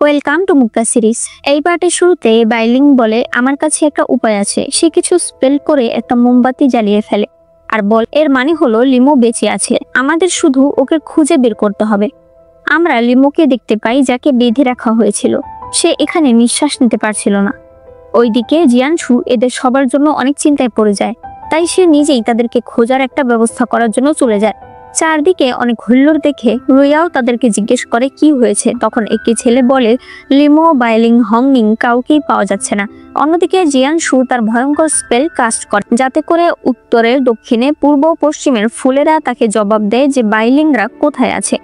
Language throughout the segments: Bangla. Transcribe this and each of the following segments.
Welcome to Mukta series. এই পার্টের শুরুতে বাইলিং বলে আমার কাছে একটা উপায় আছে। সে কিছু স্পেল করে একটা মোমবাতি জ্বালিয়ে ফেলে আর বল এর মানে হলো লিমো বেঁচে আছে, আমাদের শুধু ওকে খুঁজে বের করতে হবে। আমরা লিমোকে দেখতে পাই যাকে বেঁধে রাখা হয়েছিল। সে এখানে নিঃশ্বাস নিতে পারছিল না। ওইদিকে জিয়ানশু এদের সবার জন্য অনেক চিন্তায় পড়ে যায়, তাই সে নিজেই তাদেরকে খোঁজার একটা ব্যবস্থা করার জন্য চলে যায়। চারদিকে অনেক হুল্লোড় দেখে রুইয়াও তাদেরকে জিজ্ঞেস করে কি হয়েছে। তখন একটি ছেলে বলে লিমো, বাইলিং, হংনিং কাউকেই পাওয়া যাচ্ছে না। অন্যদিকে জিয়ানশু তার ভয়ঙ্কর স্পেল কাস্ট করে যাতে করে উত্তরের, দক্ষিণে, পূর্ব, পশ্চিমের ফুলেরা তাকে জবাব দেয় যে বাইলিংরা কোথায় আছে।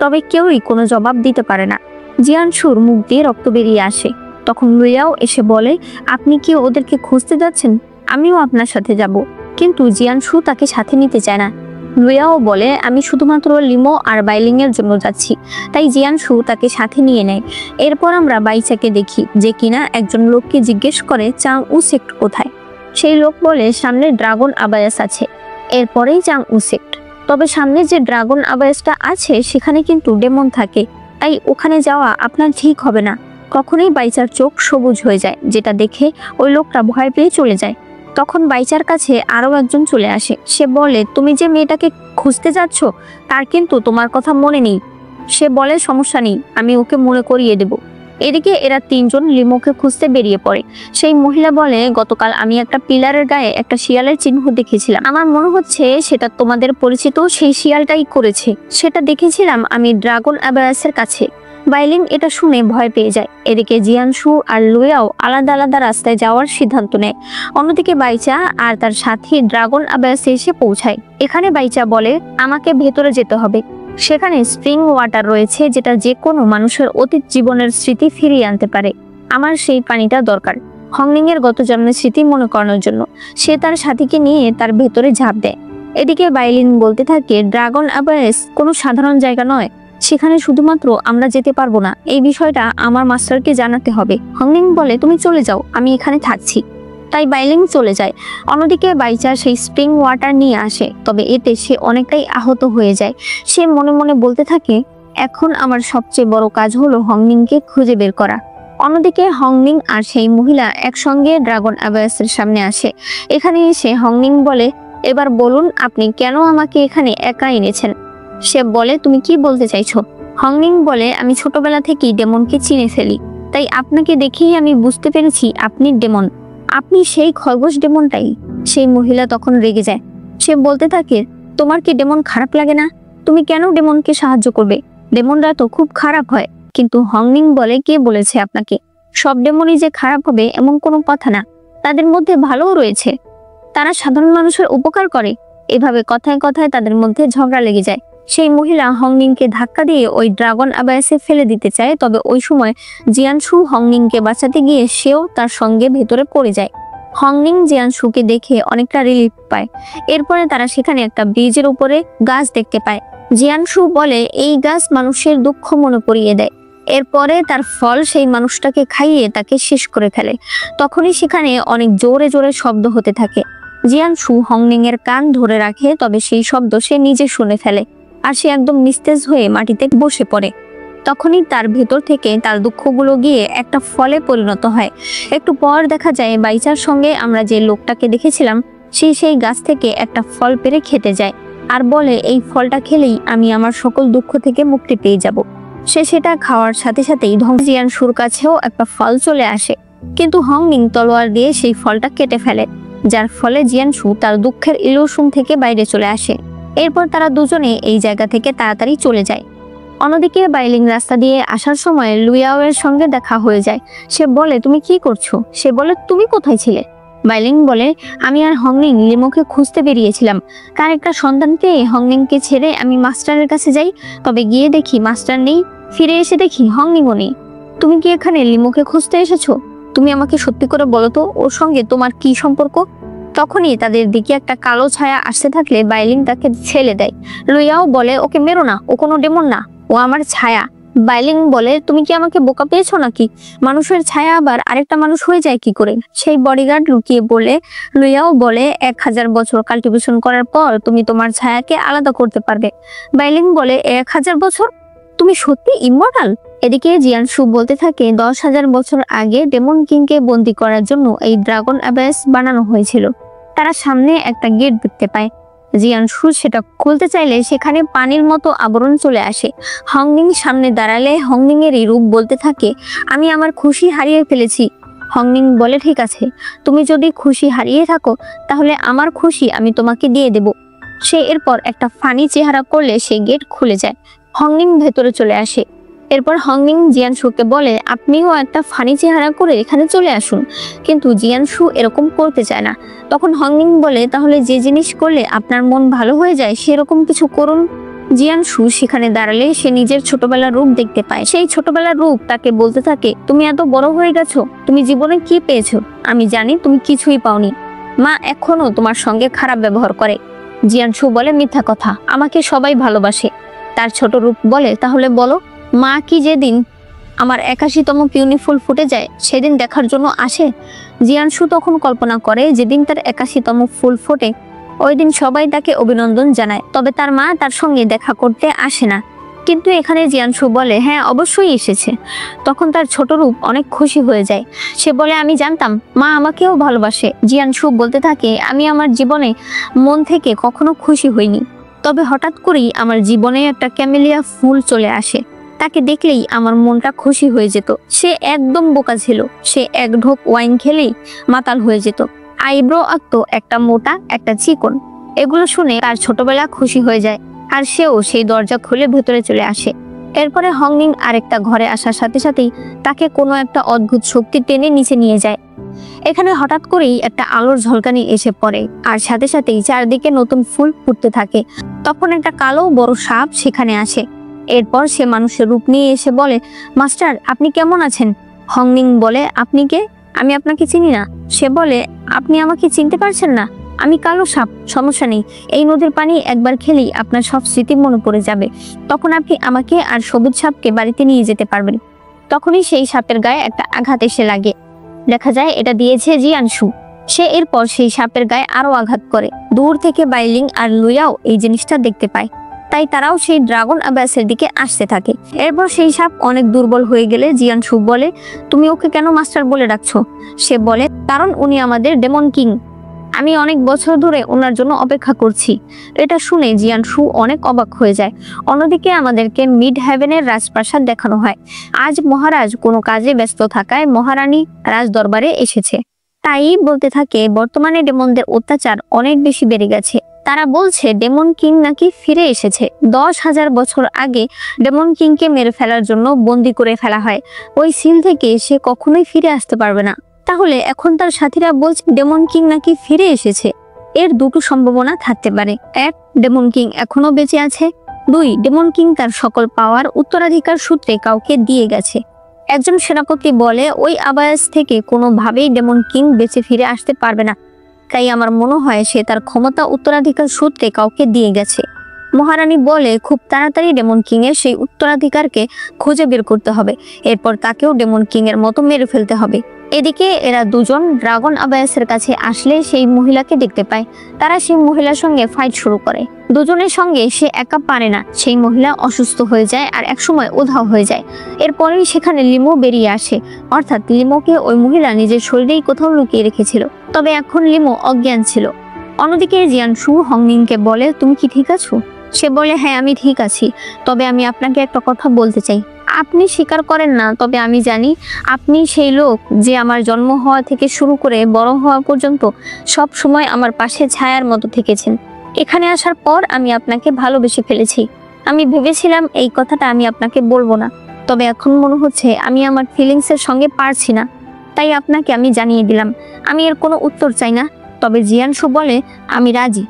তবে কেউই কোনো জবাব দিতে পারে না। জিয়ানশুর মুখ দিয়ে রক্ত বেরিয়ে আসে। তখন রুইয়াও এসে বলে, আপনি কি ওদেরকে খুঁজতে যাচ্ছেন? আমিও আপনার সাথে যাব। কিন্তু জিয়ানশু তাকে সাথে নিতে চায় না। রুইয়াও বলে, আমি শুধুমাত্র লিমো আর বাইলিং এর জন্য যাচ্ছি। তাই জিয়ানশু তাকে সাথে নিয়ে নেয়। এরপর আমরা বাইচাকে দেখি যে কিনা একজন লোককে জিজ্ঞেস করে চাং উ সেক্ট কোথায়। সেই লোক বলে সামনে ড্রাগন আবায়াস আছে, এরপরেই চাং উ সেক্ট। তবে সামনে যে ড্রাগন আবায়াসটা আছে সেখানে কিন্তু ডেমন থাকে, তাই ওখানে যাওয়া আপনার ঠিক হবে না। কখনোই বাইচার চোখ সবুজ হয়ে যায়, যেটা দেখে ওই লোকটা ভয় পেয়ে চলে যায়। তখন বাইচার কাছে আরো একজন চলে আসে। সে বলে, তুমি যে মেয়েটাকে খুঁজতে যাচ্ছ তার কিন্তু তোমার কথা মনে নেই। সে বলে, সমস্যা নেই, আমি ওকে মনে করিয়ে দেব। এদিকে এরা তিনজন লিমোকে খুঁজতে বেরিয়ে পড়ে। সেই মহিলা বলে, গতকাল আমি একটা পিলারের গায়ে একটা শিয়ালের চিহ্ন দেখেছিলাম। আমার মনে হচ্ছে সেটা তোমাদের পরিচিত সেই শিয়ালটাই করেছে। সেটা দেখেছিলাম আমি ড্রাগন আবায়াসের কাছে। বাইলিং এটা শুনে ভয় পেয়ে যায়। এদিকে জিয়ানশু আর লুইয়াও আলাদা আলাদা রাস্তায় যাওয়ার সিদ্ধান্ত নেয়। অন্যদিকে বাইচা আর তার সাথী ড্রাগন আবায়াসে এসে পৌঁছায়। এখানে বাইচা বলে, আমাকে ভেতরে যেতে হবে। সেখানে স্প্রিং ওয়াটার রয়েছে যেটা যে কোনো মানুষের অতীত জীবনের স্মৃতি ফিরিয়ে আনতে পারে। আমার সেই পানিটা দরকার হংনিং এর গত জন্মের স্মৃতি মনে করানোর জন্য। সে তার সাথীকে নিয়ে তার ভেতরে ঝাঁপ দেয়। এদিকে বাইলিন বলতে থাকে, ড্রাগন আবায়াস কোনো সাধারণ জায়গা নয়, সেখানে শুধুমাত্র আমরা যেতে পারবো না। এই বিষয়টা আমার মাস্টারকে জানাতে হবে। হংনিং বলে, তুমি চলে যাও, আমি এখানে থাকছি। তাই বাইলিং চলে যায়। অন্যদিকে বাইচা সেই স্প্রিং ওয়াটার নিয়ে আসে, তবে এতে সে অনেকটাই আহত হয়ে যায়। সে মনে মনে বলতে থাকে, এখন আমার সবচেয়ে বড় কাজ হলো হংনিংকে খুঁজে বের করা। অন্যদিকে হংনিং আর সেই মহিলা একসঙ্গে ড্রাগন আবায়াসের সামনে আসে। এখানে এসে হংনিং বলে, এবার বলুন আপনি কেন আমাকে এখানে একা এনেছেন? সে বলে, তুমি কি বলতে চাইছো? হংনিং বলে, আমি ছোটবেলা থেকেই ডেমনকে চিনে ফেলি, তাই আপনাকে দেখেই আমি বুঝতে পেরেছি আপনি ডেমন। আপনি সেই খরগোশ ডেমনটাই। সেই মহিলা তখন রেগে যায়। সে বলতে থাকে, তোমার কি ডেমন খারাপ লাগে না? তুমি কেন ডেমনকে সাহায্য করবে? ডেমনরা তো খুব খারাপ হয়। কিন্তু হংনিং বলে, কে বলেছে আপনাকে? সব ডেমনই যে খারাপ হবে এমন কোনো কথা না, তাদের মধ্যে ভালোও রয়েছে। তারা সাধারণ মানুষের উপকার করে। এভাবে কথায় কথায় তাদের মধ্যে ঝগড়া লেগে যায়। সেই মহিলা হংনিংকে ধাক্কা দিয়ে ওই ড্রাগন আবায়াসে ফেলে দিতে চায়, তবে ওই সময় জিয়ানশু হংনিংকে বাঁচাতে গিয়ে সেও তার সঙ্গে ভেতরে পড়ে যায়। হংনিং জিয়ানশুকে দেখে অনেকটা রিলিফ পায়। এরপরে তারা সেখানে একটা ব্রিজের উপরে গাছ দেখতে পায়। জিয়ানশু বলে, এই গাছ মানুষের দুঃখ মনে করিয়ে দেয়। এরপরে তার ফল সেই মানুষটাকে খাইয়ে তাকে শেষ করে ফেলে। তখনই সেখানে অনেক জোরে জোরে শব্দ হতে থাকে। জিয়ানশু হংনিং এর কান ধরে রাখে, তবে সেই শব্দ সে নিজে শুনে ফেলে আর সে একদম নিস্তেজ হয়ে মাটিতে বসে পড়ে। তখনই তার ভেতর থেকে তার দুঃখগুলো গিয়ে একটা ফলে পরিণত হয়। একটু পর দেখা যায় বাইচার সঙ্গে আমরা যে লোকটাকে দেখেছিলাম সে সেই গাছ থেকে একটা ফল পেড়ে খেতে যায় আর বলে, এই ফলটা খেলেই আমি আমার সকল দুঃখ থেকে মুক্তি পেয়ে যাব। সে সেটা খাওয়ার সাথে সাথেই জিয়ানশুর কাছেও একটা ফল চলে আসে, কিন্তু হংনিং তলোয়ার দিয়ে সেই ফলটা কেটে ফেলে, যার ফলে জিয়ানশু তার দুঃখের ইলুশন থেকে বাইরে চলে আসে। এরপর তারা দুজনে এই জায়গা থেকে তাড়াতাড়ি চলে যায়। অন্যদিকে বাইলিং রাস্তা দিয়ে আসার সময় লুইয়াও এর সঙ্গে দেখা হয়ে যায়। সে বলে, তুমি কি করছো? সে বলে, তুমি কোথায় ছিলে? বাইলিং বলে, আমি আর হংনিং লিমোকে খুঁজতে বেরিয়েছিলাম। তার একটা সন্ধান পেয়ে হংনিংকে ছেড়ে আমি মাস্টারের কাছে যাই, তবে গিয়ে দেখি মাস্টার নেই। ফিরে এসে দেখি হংনিংও নেই। তুমি কি এখানে লিমোকে খুঁজতে এসেছো? তুমি আমাকে সত্যি করে বলো তো, ওর সঙ্গে তোমার কি সম্পর্ক? তখনই তাদের দিকে একটা কালো ছায়া আসতে থাকলে বাইলিং তাকে ছেড়ে দেয়। লুইয়াও বলে, ওকে মেরো না, ও কোনো ডেমন না, ও আমার ছায়া। বাইলিং বলে, তুমি কি আমাকে বোকা পেয়েছো নাকি? মানুষের ছায়া আবার আরেকটা মানুষ হয়ে যায় কি করে? সেই বডিগার্ড লুকিয়ে বলে। লুইয়াও বলে, 1000 বছর কাল্টিভেশন করার পর তুমি তোমার ছায়াকে আলাদা করতে পারবে। বাইলিং বলে, 1000 বছর? তুমি সত্যি ইমমর্টাল? এদিকে জিয়ানশু বলতে থাকে 10,000 বছর আগে ডেমন কিংকে বন্দি করার জন্য এই ড্রাগন অ্যাবাস বানানো হয়েছিল। তারা সামনে একটা গেট দেখতে পায়। জিয়ানশু সেটা খুলতে চাইলে সেখানে পানির মতো আবরণ চলে আসে। হংনিং সামনে দাঁড়ালে হংনিং এর রূপ বলতে থাকে, আমি আমার খুশি হারিয়ে ফেলেছি। হংনিং বলে, ঠিক আছে, তুমি যদি খুশি হারিয়ে থাকো তাহলে আমার খুশি আমি তোমাকে দিয়ে দেব। সে এরপর একটা ফানি চেহারা করলে সেই গেট খুলে যায়। হংনিং ভেতরে চলে আসে। এরপর হংনিং জিয়ানশুকে বলে, আপনিও একটা ফানি চেহারা করে এখানে চলে আসুন। কিন্তু জিয়ানশু এরকম করতে চায় না। তখন হংনিং বলে, তাহলে যে জিনিস করলে আপনার মন ভালো হয়ে যায় সেরকম কিছু করুন। জিয়ানশু সেখানে দাঁড়ালে সে নিজের ছোটবেলার রূপ দেখতে পায়। সেই ছোটবেলার রূপ তাকে বলতে থাকে, তুমি এত বড় হয়ে গেছো, তুমি জীবনে কি পেয়েছো? আমি জানি তুমি কিছুই পাওনি। মা এখনো তোমার সঙ্গে খারাপ ব্যবহার করে। জিয়ানশু বলে, মিথ্যা কথা, আমাকে সবাই ভালোবাসে। তার ছোট রূপ বলে, তাহলে বলো, মা কি যেদিন আমার 81তম পিউনি ফুল ফুটে যায় সেদিন দেখার জন্য আসে? জিয়ানশু তখন কল্পনা করে যেদিন তার 81তম ফুল ফোটে ওই দিন সবাই তাকে অভিনন্দন জানায়, তবে তার মা তার সঙ্গে দেখা করতে আসে না। কিন্তু এখানে জিয়ানশু বলে, হ্যাঁ অবশ্যই এসেছে। তখন তার ছোট রূপ অনেক খুশি হয়ে যায়। সে বলে, আমি জানতাম মা আমাকেও ভালোবাসে। জিয়ানশু বলতে থাকে, আমি আমার জীবনে মন থেকে কখনো খুশি হইনি, তবে হঠাৎ করেই আমার জীবনে একটা ক্যামেলিয়া ফুল চলে আসে। তাকে দেখলেই আমার মনটা খুশি হয়ে যেত। সে একদম বোকা ছিল, সে এক ঢোক ওয়াইন খেলেই মাতাল হয়ে যেত। আইব্রো আঁকতো, একটা মোটা একটা চিকন। এগুলো শুনে তার ছোটবেলা খুশি হয়ে যায়, আর সেও সেই দরজা খুলে ভেতরে চলে আসে। এরপরে হংনিং আরেকটা ঘরে আসার সাথে সাথেই তাকে কোনো একটা অদ্ভুত শক্তি টেনে নিচে নিয়ে যায়। এখানে হঠাৎ করেই একটা আলোর ঝলকানি এসে পড়ে, আর সাথে সাথেই চারদিকে নতুন ফুল ফুটতে থাকে। তখন একটা কালো বড় সাপ সেখানে আসে। এরপর সে মানুষের রূপ নিয়ে এসে বলে, মাস্টার আপনি কেমন আছেন? হংনিং বলে, আপনি কে? আমি আপনাকে চিনি না। সে বলে, আপনি আমাকে চিনতে পারছেন না? আমি কালো সাপ, সমস্যা নেই, এই নদীর পানি একবার খেলেই আপনার সব স্মৃতি মনে পড়ে যাবে। তখন আপনি আমাকে আর সবুজ সাপকে বাড়িতে নিয়ে যেতে পারবেন। তখনই সেই সাপের গায়ে একটা আঘাত এসে লাগে। দেখা যায় এটা দিয়েছে জিয়ানশু। সে এরপর সেই সাপের গায়ে আরো আঘাত করে। দূর থেকে বাইলিং আর লুয়াও এই জিনিসটা দেখতে পায়, তাই তারাও সেই ড্রাগন অ্যাবাসের দিকে আসতে থাকে। এরপর সেই সাপ অনেক দুর্বল হয়ে গেলে জিয়ানশু বলে, তুমি ওকে কেন মাস্টার বলে ডাকছো? সে বলে, কারণ উনি আমাদের ডেমন কিং, আমি অনেক বছর ধরে ওনার জন্য অপেক্ষা করছি। এটা শুনে জিয়ানশু অনেক অবাক হয়ে যায়। অন্যদিকে আমাদেরকে মিড হেভেনের রাজপ্রাসাদ দেখানো হয়। আজ মহারাজ কোনো কাজে ব্যস্ত থাকায় মহারানী রাজ দরবারে এসেছে। তাই বলতে থাকে, বর্তমানে ডেমনদের অত্যাচার অনেক বেশি বেড়ে গেছে। তারা বলছে ডেমন কিং নাকি ফিরে এসেছে। 10,000 বছর আগে ডেমন কিংকে মেরে ফেলার জন্য বন্দি করে ফেলা হয়। ওই সিল থেকে সে কখনোই ফিরে আসতে পারবে না। তাহলে এখন তার সাথীরা বলছে ডেমন কিং নাকি ফিরে এসেছে। এর দুটো সম্ভাবনা থাকতে পারে। 1, ডেমন কিং এখনো বেঁচে আছে। 2, ডেমন কিং তার সকল পাওয়ার উত্তরাধিকার সূত্রে কাউকে দিয়ে গেছে। একজন সেনাপতি বলে, ওই আবাস থেকে কোনোভাবেই ডেমন কিং বেঁচে ফিরে আসতে পারবে না। তাই আমার মনে হয় সে তার ক্ষমতা উত্তরাধিকার সূত্রে কাউকে দিয়ে গেছে। মহারানী বলে, খুব তাড়াতাড়ি ডেমন কিং এর সেই উত্তরাধিকারকে খুঁজে বের করতে হবে। এরপর তাকেও ডেমন কিং এর মতো মেরে ফেলতে হবে। এদিকে এরা দুজন ড্রাগন আবায়াসের কাছে আসলে সেই মহিলাকে দেখতে পায়। তারা সেই মহিলার সঙ্গে ফাইট শুরু করে। দুজনের সঙ্গে সে একা পারে না। সেই মহিলা অসুস্থ হয়ে যায় আর একসময় উধাও হয়ে যায়। এরপরেই সেখানে লিমো বেরিয়ে আসে। অর্থাৎ লিমোকে ওই মহিলা নিজের শরীরেই কোথাও লুকিয়ে রেখেছিল, তবে এখন লিমো অজ্ঞান ছিল। অন্যদিকে জিয়ানশু হংনিংকে বলে, তুমি কি ঠিক আছো? সে বলে, হ্যাঁ আমি ঠিক আছি, তবে আমি আপনাকে একটা কথা বলতে চাই। আপনি স্বীকার করেন না, তবে আমি জানি আপনি সেই লোক যে আমার জন্ম হওয়া থেকে শুরু করে বড় হওয়া পর্যন্ত সব সময় আমার পাশে ছায়ার মতো থেকেছেন। এখানে আসার পর আমি আপনাকে ভালোবেসে ফেলেছি। আমি ভেবেছিলাম এই কথাটা আমি আপনাকে বলবো না, তবে এখন মনে হচ্ছে আমি আমার ফিলিংসের সঙ্গে পারছি না, তাই আপনাকে আমি জানিয়ে দিলাম। আমি এর কোনো উত্তর চাই না, তবে জিয়ানশু বলে, আমি রাজি।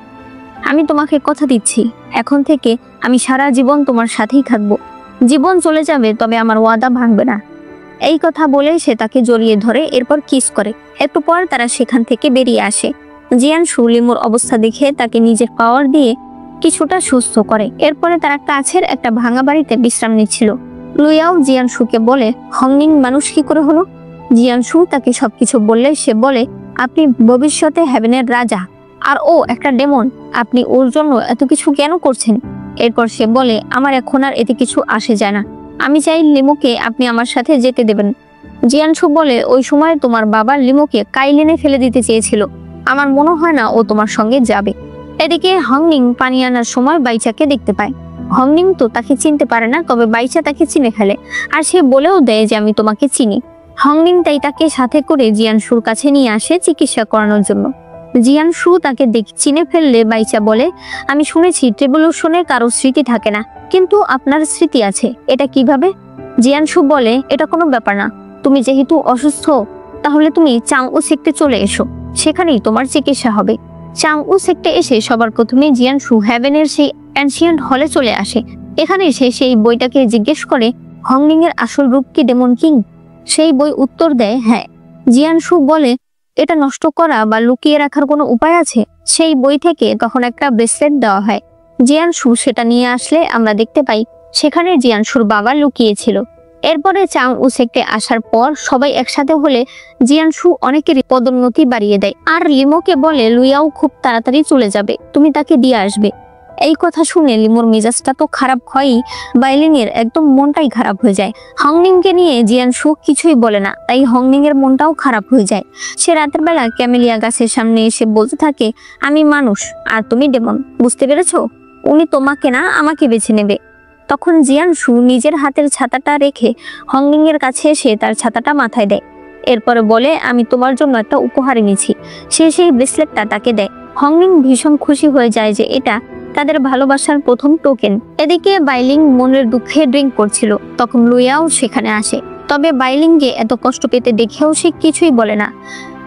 আমি তোমাকে কথা দিচ্ছি, এখন থেকে আমি সারা জীবন তোমার সাথেই থাকবো। জীবন চলে যাবে, তবে আমার ওয়াদা ভাঙবে না। এই কথা বলে সে তাকে জড়িয়ে ধরে, এরপর কিস করে। একটু পর তারা সেখান থেকে বেরিয়ে আসে। জিয়ানশু লিমোর অবস্থা দেখে তাকে নিজের পাওয়ার দিয়ে কিছুটা সুস্থ করে। এরপরে তারা কাছের একটা ভাঙা বাড়িতে বিশ্রাম নিচ্ছিল। লুয়াও জিয়ানশুকে বলে, হংনিং মানুষ কি করে হলো? জিয়ানশু তাকে সবকিছু বললে সে বলে, আপনি ভবিষ্যতে হেভেনের রাজা, আর ও একটা ডেমন। আপনি ওর জন্য এত কিছু কেন করছেন? এরপর সে বলে, আমার এখন আর এতে কিছু আসে যায় না। আমি চাই লিমোকে আপনি আমার সাথে যেতে দেবেন। জিয়ানশু বলে, ওই সময় তোমার বাবা লিমোকে কাইলিনে ফেলে দিতে চেয়েছিল, আমার মনে হয় না ও তোমার সঙ্গে যাবে। এদিকে হংনিং পানি আনার সময় বাইচাকে দেখতে পায়। হংনিং তো তাকে চিনতে পারে না, তবে বাইচা তাকে চিনে ফেলে আর সে বলেও দেয় যে আমি তোমাকে চিনি। হংনিং তাই তাকে সাথে করে জিয়ানশুর কাছে নিয়ে আসে চিকিৎসা করানোর জন্য। জিয়ানশু তাকে চিনে ফেললে বাইচা বলে, আমি শুনেছি ট্রেবলিউশনে কারো স্মৃতি থাকে না, কিন্তু আপনার স্মৃতি আছে, এটা কিভাবে? জিয়ানশু বলে, এটা কোনো ব্যাপার না, তুমি যেহেতু অসুস্থ তাহলে তুমি চাংউ সেক্টে চলে এসো, সেখানেই তোমার চিকিৎসা হবে। চাংউ সেক্টে এসে সবার প্রথমে জিয়ানশু হ্যাভেনের সেই অ্যানশিয়েন্ট হলে চলে আসে। এখানে সে সেই বইটাকে জিজ্ঞেস করে, হংনিং এর আসল রূপ কি ডেমন কিং? সেই বই উত্তর দেয় হ্যাঁ। জিয়ানশু বলে, এটা নষ্ট করা বা লুকিয়ে রাখার কোনো উপায় আছে? সেই বই থেকে তখন একটা ব্রেসলেট দেওয়া হয়। জিয়ানশু সেটা নিয়ে আসলে আমরা দেখতে পাই সেখানে জিয়ানশুর বাবা লুকিয়েছিল। এরপরে চাংউ সেক্টে আসার পর সবাই একসাথে হলে জিয়ানশু অনেকেরই পদোন্নতি বাড়িয়ে দেয় আর লিমোকে বলে লুইয়াও খুব তাড়াতাড়ি চলে যাবে, তুমি তাকে দিয়ে আসবে। এই কথা শুনে লিমোর মেজাজটা তো খারাপ হয়ই, বাইলিং এর একদম মনটাই খারাপ হয়ে যায়। হংনিং কে নিয়ে জিয়ানশু কিছুই বলে না, তাই হংনিং এর মনটাও খারাপ হয়ে যায়। সে রাতের বেলা ক্যামেলিয়া গাছের সামনে এসে বলতে থাকে, আমি মানুষ আর তুমি ডেমন, বুঝতে পেরেছো? উনি তোমাকে না আমাকে বেছে নেবে। তখন জিয়ানশু নিজের হাতের ছাতাটা রেখে হংনিং এর কাছে এসে তার ছাতাটা মাথায় দেয়। এরপরে বলে, আমি তোমার জন্য একটা উপহার এনেছি। সে সেই ব্রেসলেটটা তাকে দেয়। হংনিং ভীষণ খুশি হয়ে যায় যে এটা তাদের ভালোবাসার প্রথম টোকেন। এদিকে বাইলিং মনের দুঃখে ড্রিঙ্ক করছিল, তখন লুইয়াও সেখানে আসে। তবে বাইলিংকে এত কষ্ট পেতে দেখেও সে কিছুই বলে না।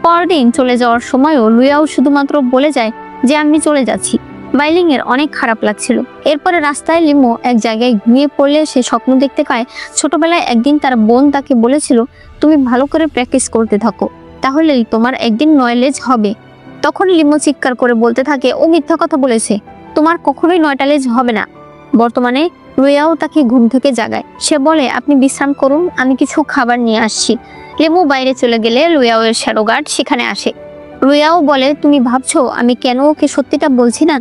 পরদিন চলে যাওয়ার সময়ও লুইয়াও শুধুমাত্র বলে যায় যে আমি চলে যাচ্ছি। বাইলিং এর অনেক খারাপ লাগছিল। এরপরে রাস্তায় লিমো এক জায়গায় ঘুমিয়ে পড়লে সে স্বপ্ন দেখতে পায় ছোটবেলায় একদিন তার বোন তাকে বলেছিল, তুমি ভালো করে প্র্যাকটিস করতে থাকো, তাহলেই তোমার একদিন নলেজ হবে। তখন লিমো চিৎকার করে বলতে থাকে, ও মিথ্যা কথা বলেছে, তোমার কখনোই 9টা লেজ হবে না। বর্তমানে লুইয়াও তাকে ঘুম থেকে জাগায়। সে বলে, আপনি বিশ্রাম করুন, আমি কিছু খাবার নিয়ে আসছি। লিমো বাইরে চলে গেলে লুইয়াও এর শ্যাডো গার্ড সেখানে আসে। লুইয়াও বলে, তুমি ভাবছো আমি কেন ওকে সত্যিটা বলছি না?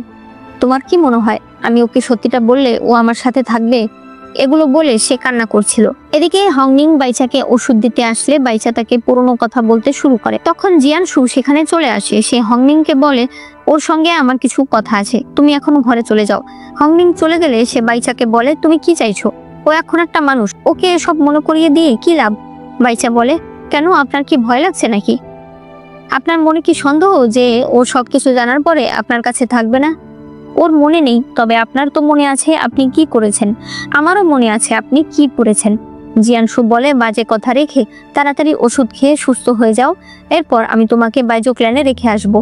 তোমার কি মনে হয় আমি ওকে সত্যিটা বললে ও আমার সাথে থাকবে? এগুলো বলে সে কান্না করছিল। এদিকে হংনিং বাইচাকে ওষুধ দিতে আসলে বাইচা তাকে পুরনো কথা বলতে শুরু করে। তখন জিয়ানশু সেখানে চলে আসে। সে হংনিংকে বলে, ওর সঙ্গে আমার কিছু কথা আছে, তুমি এখন ঘরে চলে যাও। হংনিং চলে গেলে সে বাইচাকে বলে, তুমি কি চাইছো? ও এখন একটা মানুষ, ওকে এসব মনে করিয়ে দিয়ে কি লাভ? বাইচা বলে, কেন, আপনার কি ভয় লাগছে নাকি? আপনার মনে কি সন্দেহ যে ও সবকিছু জানার পরে আপনার কাছে থাকবে না? ওর মনে নেই, তবে আপনার তো মনে আছে আপনি কি করেছেন, আমারও মনে আছে আপনি কি করেছেন। জিয়ানশু বলে, বাজে কথা রেখে তাড়াতাড়ি ওষুধ খেয়ে সুস্থ হয়ে যাও, এরপর আমি তোমাকে বাইজো ক্ল্যানে রেখে আসব।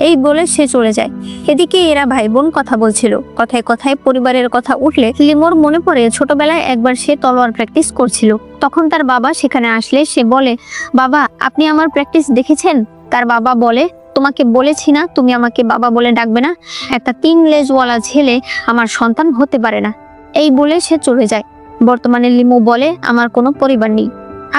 এই বলে সে চলে যায়। এদিকে এরা ভাই বোন কথা বলছিল। কথায় কথায় পরিবারের কথা উঠলে লিমোর মনে পড়ে ছোটবেলায় একবার সে তলোয়ার প্র্যাকটিস করছিল। তখন তার বাবা সেখানে আসলে সে বলে, বাবা আপনি আমার প্র্যাকটিস দেখেছেন? তার বাবা বলে, তোমাকে বলেছি না তুমি আমাকে বাবা বলে ডাকবে না, একটা 3 লেজওয়ালা ছেলে আমার সন্তান হতে পারে না। এই বলে সে চলে যায়। বর্তমানে লিমো বলে, আমার কোনো পরিবার নেই,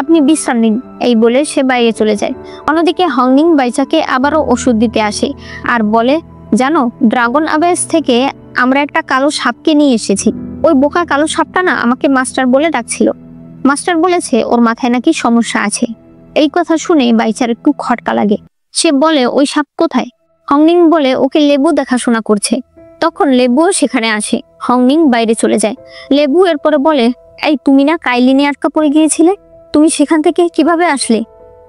আপনি বিশ্রাম নিন। এই বলে সে বাইরে চলে যায়। অন্যদিকে হংনিং বাইচাকে আবারও ওষুধ দিতে আসে আর বলে, জানো ড্রাগন আবেস থেকে আমরা একটা কালো সাপকে নিয়ে এসেছি। ওই বোকা কালো সাপটা না আমাকে মাস্টার বলে ডাকছিল। মাস্টার বলেছে ওর মাথায় নাকি সমস্যা আছে। এই কথা শুনে বাইচার একটু খটকা লাগে। সে বলে, ওই সাপ কোথায়? হংনিং বলে, ওকে লেবু দেখাশোনা করছে। তখন লেবুও সেখানে আসে। হংনিং বাইরে চলে যায়। লেবু এরপরে বলে, এই তুমি না কাইলিনে আটকা পড়ে গিয়েছিলে, তুমি সেখান থেকে কিভাবে আসলে?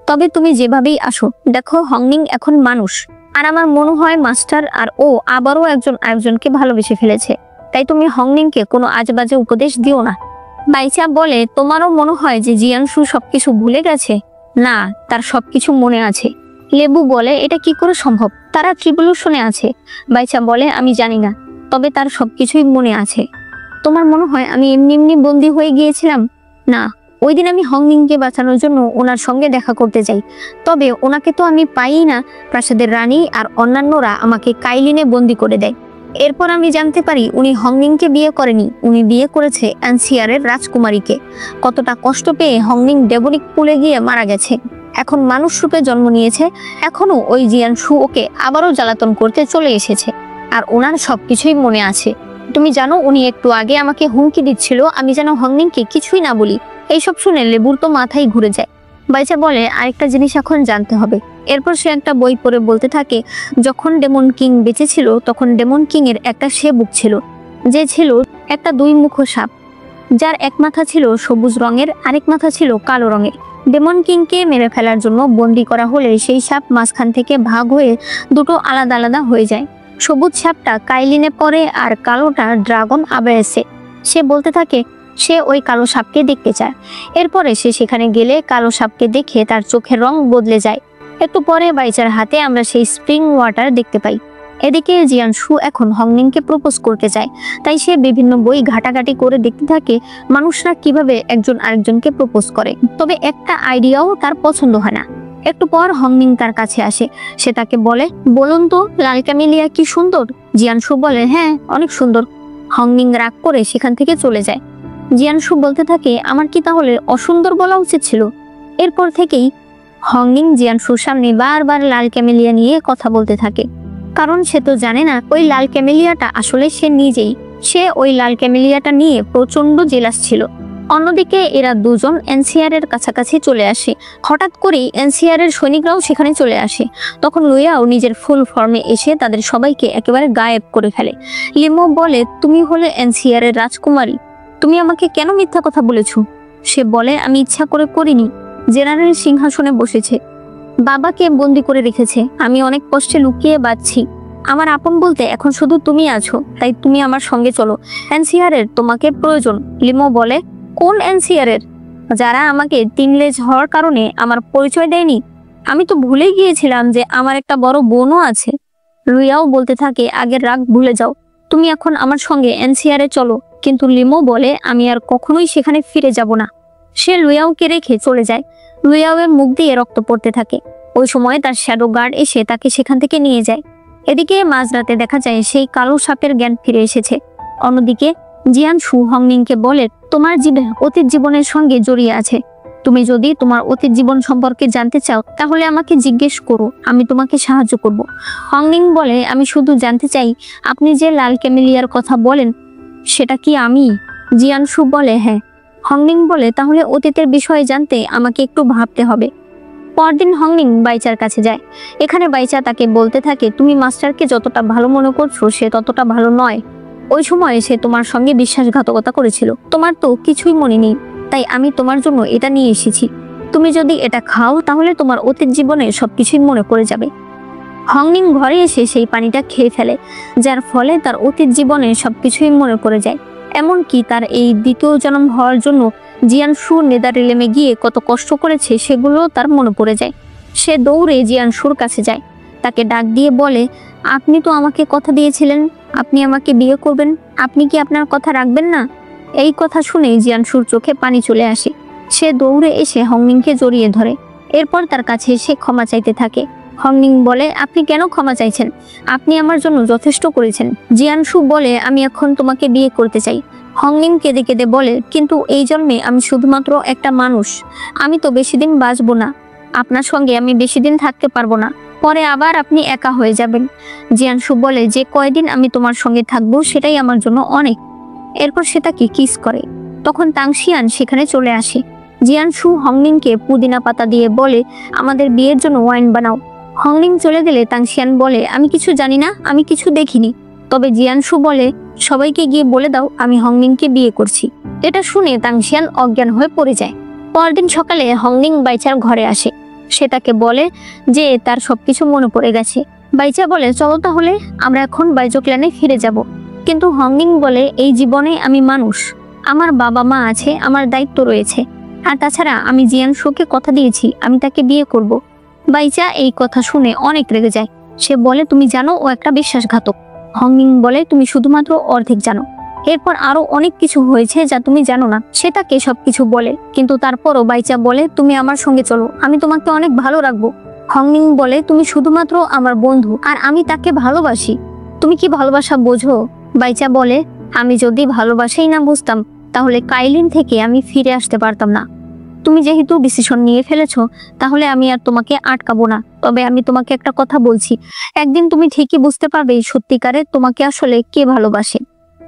তবে তুমি যেভাবেই আসো, দেখো হংনিং এখন মানুষ, আর আমার মনে হয় মাস্টার আর ও আবারও একজনকে ভালোবেসে ফেলেছে। তাই তুমি হংনিংকে কোনো আজেবাজে উপদেশ দিও না। বাইচা বলে, তোমারও মনে হয় যে জিয়ানশু সবকিছু ভুলে গেছে? না, তার সবকিছু মনে আছে। লেবু বলে, এটা কি করে সম্ভব? তারা ট্রিবলিউশনে আছে। বাইচা বলে, আমি জানি না, তবে তার সবকিছুই মনে আছে। তোমার মনে হয় আমি এমনি এমনি বন্দী হয়ে গিয়েছিলাম? না, ওই দিন আমি হংনিংকে বাঁচানোর জন্য ওনার সঙ্গে দেখা করতে যাই, তবে ওনাকে তো আমি পাই না। প্রাসাদের রানী আর অন্যান্যরা আমাকে কাইলিনে বন্দি করে দেয়। এরপর আমি জানতে পারি উনি হংনিংকে বিয়ে করেনি, উনি বিয়ে করেছে অ্যানসিয়ারের রাজকুমারীকে। কতটা কষ্ট পেয়ে হংনিং ডেবনিক পুলে গিয়ে মারা গেছে, এখন মানুষ রূপে জন্ম নিয়েছে। এখনো ওই জিয়ানশু ওকে আবারও জ্বালাতন করতে চলে এসেছে, আর ওনার সবকিছুই মনে আছে। তুমি জানো উনি একটু আগে আমাকে হুমকি দিচ্ছিল আমি যেন হংনিংকে কিছুই না বলি। এইসব শুনে লেবুর তো মাথায় ঘুরে যায়। বাইচা বলে আরেকটা জিনিস এখন জানতে হবে। এরপর সে একটা বই পড়ে বলতে থাকে, যখন ডেমন কিং বেঁচে ছিল তখন ডেমন কিং এর একটা সেবক ছিল, যে ছিল একটা দুই মুখ সাপ, যার এক মাথা ছিল সবুজ রঙের, আরেক মাথা ছিল কালো রঙের। ডেমন কিংকে মেরে ফেলার জন্য বন্দি করা হলে সেই সাপ মাঝখান থেকে ভাগ হয়ে দুটো আলাদা আলাদা হয়ে যায়। সবুজ সাপটা কাইলিনে পড়ে আর কালোটা ড্রাগন আবেসে। সে বলতে থাকে সে ওই কালো সাপকে দেখতে চায়। এরপরে সে সেখানে গেলে কালো সাপকে দেখে তার চোখের রং বদলে যায়। একটু পরে বাইচার হাতে আমরা সেই স্প্রিং ওয়াটার দেখতে পাই। এদিকে জিয়ানশু এখন হংনিংকে প্রপোজ করতে চায়, তাই সে বিভিন্ন বই ঘাটাঘাটি করে দেখতে থাকে মানুষরা কিভাবে একজন আরেকজনকে প্রপোজ করে। তবে একটা আইডিয়াও তার পছন্দ হয় না। একটু পর হংনিং তার কাছে আসে। সে তাকে বলে, বলুন তো লাল ক্যামেলিয়া কি সুন্দর? জিয়ানশু বলে, হ্যাঁ অনেক সুন্দর। হংনিং রাগ করে সেখান থেকে চলে যায়। জিয়ানশু বলতে থাকে, আমার কি তাহলে অসুন্দর বলা উচিত ছিল? এরপর থেকেই হংনিং জিয়ানশুর সামনে বারবার লাল ক্যামেলিয়া নিয়ে কথা বলতে থাকে, কারণ সে তো জানে না ওই লাল ক্যামেলিয়াটা আসলে সে নিজেই। সে ওই লাল ক্যামেলিয়াটা নিয়ে প্রচন্ড জেলাস ছিল। অন্যদিকে এরা দুজন এনসিআর এর কাছাকাছি চলে আসে। হঠাৎ করেই এনসিআর এর সৈনিকরাও সেখানে চলে আসে। তখন লুইয়াও নিজের ফুল ফর্মে এসে তাদের সবাইকে একেবারে গায়েব করে ফেলে। লিমো বলে, তুমি হলে এনসিআর এর রাজকুমারী, তুমি আমাকে কেন মিথ্যা কথা বলেছো? সে বলে, আমি ইচ্ছা করে করিনি। জেনারেল সিংহাসনে বসেছে, বাবাকে বন্দি করে রেখেছে, আমি অনেক কষ্টে লুকিয়ে বাঁচছি। আমার আপন বলতে এখন শুধু তুমি আছো, তাই তুমি আমার সঙ্গে চলো। এনসিআর এর তোমাকে প্রয়োজন। লিমো বলে, কোন এনসিআর এর? যারা আমাকে 3 লেজ হওয়ার কারণে আমার পরিচয় দেয়নি? আমি তো ভুলেই গিয়েছিলাম যে আমার একটা বড় বোনও আছে। লুইয়াও বলতে থাকে, আগের রাগ ভুলে যাও, তুমি এখন আমার সঙ্গে এনসিআর এ চলো। কিন্তু লিমো বলে, আমি আর কখনোই সেখানে ফিরে যাব না। সে লুইয়াওকে রেখে চলে যায়। লুইয়াওয়ের মুখ দিয়ে রক্ত পড়তে থাকে। ওই সময় তার শ্যাডো গার্ড এসে তাকে সেখান থেকে নিয়ে যায়। এদিকে মাঝরাতে দেখা যায় সেই কালো সাপের জ্ঞান ফিরে এসেছে। অন্যদিকে জিয়ানশু হংনিংকে বলে, তোমার অতীত জীবনের সঙ্গে জড়িয়ে আছে। তুমি যদি তোমার অতীত জীবন সম্পর্কে জানতে চাও তাহলে আমাকে জিজ্ঞেস করো, আমি তোমাকে সাহায্য করব। হংনিং বলে, আমি শুধু জানতে চাই আপনি যে লাল ক্যামেলিয়ার কথা বলেন সেটা কি আমি? জিয়ানশু বলে, হ্যাঁ। হংনিং বলে, তাহলে অতীতের বিষয়ে জানতে আমাকে একটু ভাবতে হবে। পরদিন হংনিং বাইচার কাছে যায়। এখানে বাইচা তাকে বলতে থাকে, তুমি মাস্টারকে যতটা ভালো মনে করছো সে ততটা ভালো নয়। ওই সময় সে তোমার সঙ্গে বিশ্বাসঘাতকতা করেছিল, তোমার তো কিছুই মনে নেই, তাই আমি তোমার জন্য এটা নিয়ে এসেছি। তুমি যদি এটা খাও তাহলে তোমার অতীত জীবনে সবকিছুই মনে পড়ে যাবে। হংনিং ঘরে এসে সেই পানিটা খেয়ে ফেলে, যার ফলে তার অতীত জীবনে সবকিছুই মনে পড়ে যায়। এমনকি তার এই দ্বিতীয় জন্ম হওয়ার জন্য জিয়ানশু নেদাররিলেমে গিয়ে কত কষ্ট করেছে সেগুলো তার মনে পড়ে যায়। সে দৌড়ে জিয়ানশুর কাছে যায়, তাকে ডাক দিয়ে বলে, আপনি তো আমাকে কথা দিয়েছিলেন আপনি আমাকে বিয়ে করবেন, আপনি কি আপনার কথা রাখবেন না? এই কথা শুনে জিয়ানশুর চোখে পানি চলে আসে। সে দৌড়ে এসে হংনিংকে জড়িয়ে ধরে। এরপর তার কাছে এসে ক্ষমা চাইতে থাকে। হংনিং বলে, আপনি কেন ক্ষমা চাইছেন? আপনি আমার জন্য যথেষ্ট করেছেন। জিয়ানশু বলে, আমি এখন তোমাকে বিয়ে করতে চাই। হংনিং কেঁদে কেঁদে বলে, কিন্তু এই জন্মে আমি শুধুমাত্র একটা মানুষ, আমি তো বেশি দিন বাঁচবো না, আপনার সঙ্গে আমি বেশি দিন থাকতে পারবো না, পরে আবার আপনি একা হয়ে যাবেন। জিয়ানশু বলে, যে কয়দিন আমি তোমার সঙ্গে থাকবো সেটাই আমার জন্য অনেক। এরপর সে তাকে কিস করে। তখন তাংশিয়ান সেখানে চলে আসে। জিয়ানশু হংনিংকে পুদিনা পাতা দিয়ে বলে, আমাদের বিয়ের জন্য ওয়াইন বানাও। হংনিং চলে গেলে তাংশিয়ান বলে, আমি কিছু জানি না, আমি কিছু দেখিনি। তবে জিয়ানশু বলে, সবাইকে গিয়ে বলে দাও আমি হংনিংকে বিয়ে করছি। এটা শুনে তাংশিয়ান অজ্ঞান হয়ে পড়ে যায়। পরদিন সকালে হংনিং বাইচার ঘরে আসে। সে তাকে বলে যে তার সবকিছু মনে পড়ে গেছে। বাইচা বলে, চলো তাহলে আমরা এখন বাইজো ক্ল্যানে ফিরে যাব। কিন্তু হংনিং বলে, এই জীবনে আমি মানুষ, আমার বাবা মা আছে, আমার দায়িত্ব রয়েছে, আর তাছাড়া আমি জিয়ানশুকে কথা দিয়েছি আমি তাকে বিয়ে করব। বাইচা এই কথা শুনে অনেক রেগে যায়। সে বলে, তুমি জানো ও একটা বিশ্বাসঘাতক। হংনিং বলে, তুমি শুধুমাত্র অর্ধেক জানো, এরপর আরো অনেক কিছু হয়েছে যা তুমি জানো না। সে তাকে সবকিছু বলে, কিন্তু তারপরও বাইচা বলে, তুমি আমার সঙ্গে চলো, আমি তোমাকে অনেক ভালো রাখবো। হংনিং বলে, তুমি শুধুমাত্র আমার বন্ধু আর আমি তাকে ভালোবাসি, তুমি কি ভালোবাসা বোঝো? বাইচা বলে, আমি যদি ভালোবাসাই না বুঝতাম তাহলে কাইলিন থেকে আমি ফিরে আসতে পারতাম না। তুমি যেহেতু ডিসিশন নিয়ে ফেলেছো তাহলে আমি আর তোমাকে আটকাবো না। তবে আমি তোমাকে একটা কথা বলছি, একদিন তুমি ঠিকই বুঝতে পারবে সত্যিকারে তোমাকে আসলে কে ভালোবাসে।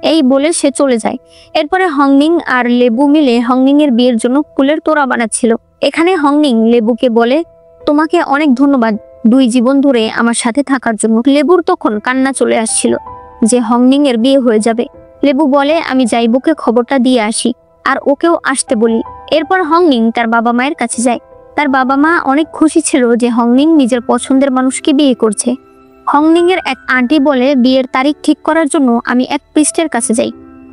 এই বলে সে চলে যায়। এরপরে হংনিং আর লেবু মিলে হংনিং এর বিয়ের জন্য ফুলের তোড়া বানাচ্ছিল। এখানে হংনিং লেবুকে বলে, তোমাকে অনেক ধন্যবাদ 2 জীবন ধরে আমার সাথে থাকার জন্য। লেবুর তখন কান্না চলে আসছিল যে হংনিং এর বিয়ে হয়ে যাবে। লেবু বলে, আমি যাইবুকে খবরটা দিয়ে আসি আর ওকেও আসতে বলি। এরপর হংনিং তার বাবা মায়ের কাছে যায়। তার বাবা মা অনেক খুশি ছিল যে হংনিং নিজের পছন্দের মানুষকে বিয়ে করছে। হংনিং এর এক আন্টি বলে, বিয়ের তারিখ ঠিক করার জন্য আমি এক প্রিস্টের কাছে যাই।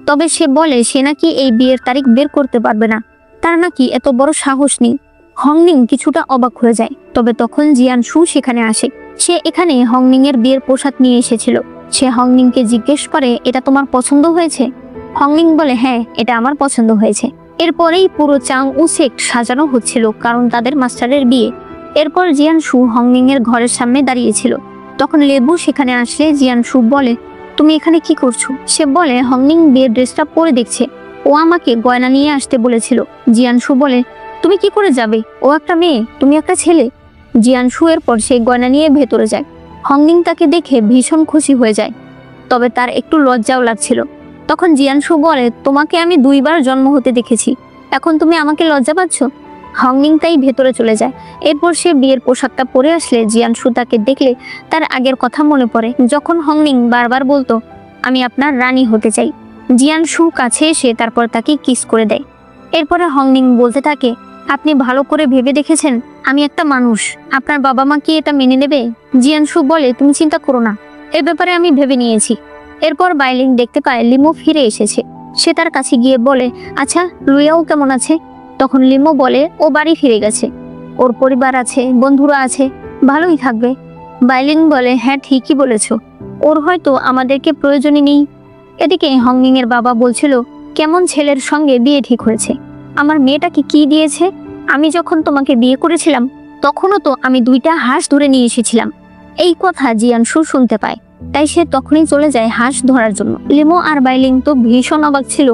তবে সে বলে সে নাকি এই বিয়ের তারিখ বের করতে পারবে না, তার নাকি এত বড় সাহস নেই। হংনিং কিছুটা অবাক হয়ে যায়। তবে তখন জিয়ানশু সেখানে আসে। সে এখানে হংনিং এর বিয়ের পোশাক নিয়ে এসেছিল। সে হংনিংকে জিজ্ঞেস করে, এটা তোমার পছন্দ হয়েছে? হংনিং বলে, হ্যাঁ, এটা আমার পছন্দ হয়েছে। এরপরেই পুরো চাং উ সেক্ট সাজানো হচ্ছিল, কারণ তাদের মাস্টারের বিয়ে। এরপর জিয়ানশু হংনিং এর ঘরের সামনে দাঁড়িয়েছিল। তখন লেবু সেখানে আসলে জিয়ানশু বলে, তুমি এখানে কি করছো? সে বলে, হংনিং বিয়ের ড্রেসটা পরে দেখছে, ও আমাকে গয়না নিয়ে আসতে বলেছিল। জিয়ানশু বলে, তুমি কি করে যাবে? ও একটা মেয়ে, তুমি একটা ছেলে। জিয়ানশু এরপর সেই গয়না নিয়ে ভেতরে যায়। হংনিং তাকে দেখে ভীষণ খুশি হয়ে যায়, তবে তার একটু লজ্জাও লাগছিল। তখন জিয়ানশু বলে, তোমাকে আমি 2 বার জন্ম হতে দেখেছি, এখন তুমি আমাকে লজ্জা পাচ্ছ? হংনিং তাই ভেতরে চলে যায়। এরপর সে বিয়ের পোশাকটা পরে আসলে জিয়ানশু তাকে দেখলে তার আগের কথা মনে পড়ে, যখন হংনিং বারবার বলতো, আমি আপনার রানী হতে চাই। জিয়ানশু কাছে এসে তারপর তাকে কিস করে দেয়। এরপরে হংনিং বলতে থাকে, আপনি ভালো করে ভেবে দেখেছেন আমি একটা মানুষ? আপনার বাবা মা কি এটা মেনে নেবে? জিয়ানশু বলে, তুমি চিন্তা করো না, এ ব্যাপারে আমি ভেবে নিয়েছি। এরপর বাইলিং দেখতে পায় লিমো ফিরে এসেছে। সে তার কাছে গিয়ে বলে, আচ্ছা লুইয়াও কেমন আছে? তখন লিমো বলে, ও বাড়ি ফিরে গেছে, ওর পরিবার আছে, বন্ধুরা আছে, ভালোই থাকবে। বাইলিং বলে, হ্যাঁ ঠিকই বলেছো, ওর হয়তো আমাদেরকে প্রয়োজনই নেই। এদিকে হংনিং এর বাবা বলছিল, কেমন ছেলের সঙ্গে বিয়ে ঠিক হয়েছে, আমার মেয়েটাকে কি দিয়েছে? আমি যখন তোমাকে বিয়ে করেছিলাম তখনও তো আমি 2টা হাঁস ধরে নিয়ে এসেছিলাম। এই কথা জিয়ানশু শুনতে পায়, তাই সে তখনই চলে যায় হাঁস ধরার জন্য। লিমো আর বাইলিং তো ভীষণ অবাক ছিল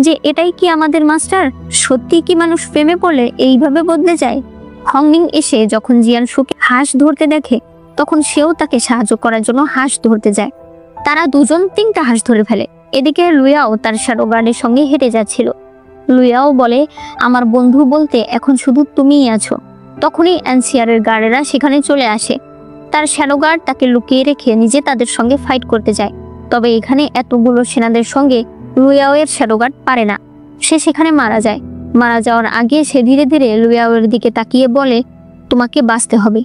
যে এটাই কি আমাদের মাস্টার? সত্যি কি মানুষ প্রেমে পড়লে এইভাবে বদলে যায়? হংনিং এসে যখন জিয়ানশুকে হাঁস ধরতে দেখে তখন সেও তাকে সাহায্য করার জন্য হাঁস ধরতে যায়। তারা দুজন 3টা হাঁস ধরে ফেলে। এদিকে লুইয়াও তার শ্যাডো গার্ডের সঙ্গে হেঁটে যাচ্ছিল। লুইয়াও বলে, আমার বন্ধু বলতে এখন শুধু তুমিই আছো। তখনই অ্যানসিয়ারের গার্ডেরা সেখানে চলে আসে। তার শ্যাডো গার্ড তাকে লুকিয়ে রেখে নিজে তাদের সঙ্গে ফাইট করতে যায়। তবে এখানে এতগুলো সেনাদের সঙ্গে লুইয়াও এর শ্যাডো গার্ড পারে না, সে সেখানে মারা যায়। মারা যাওয়ার আগে সে ধীরে ধীরে লুইয়াও এর দিকে তাকিয়ে বলে, তোমাকে বাঁচতে হবে।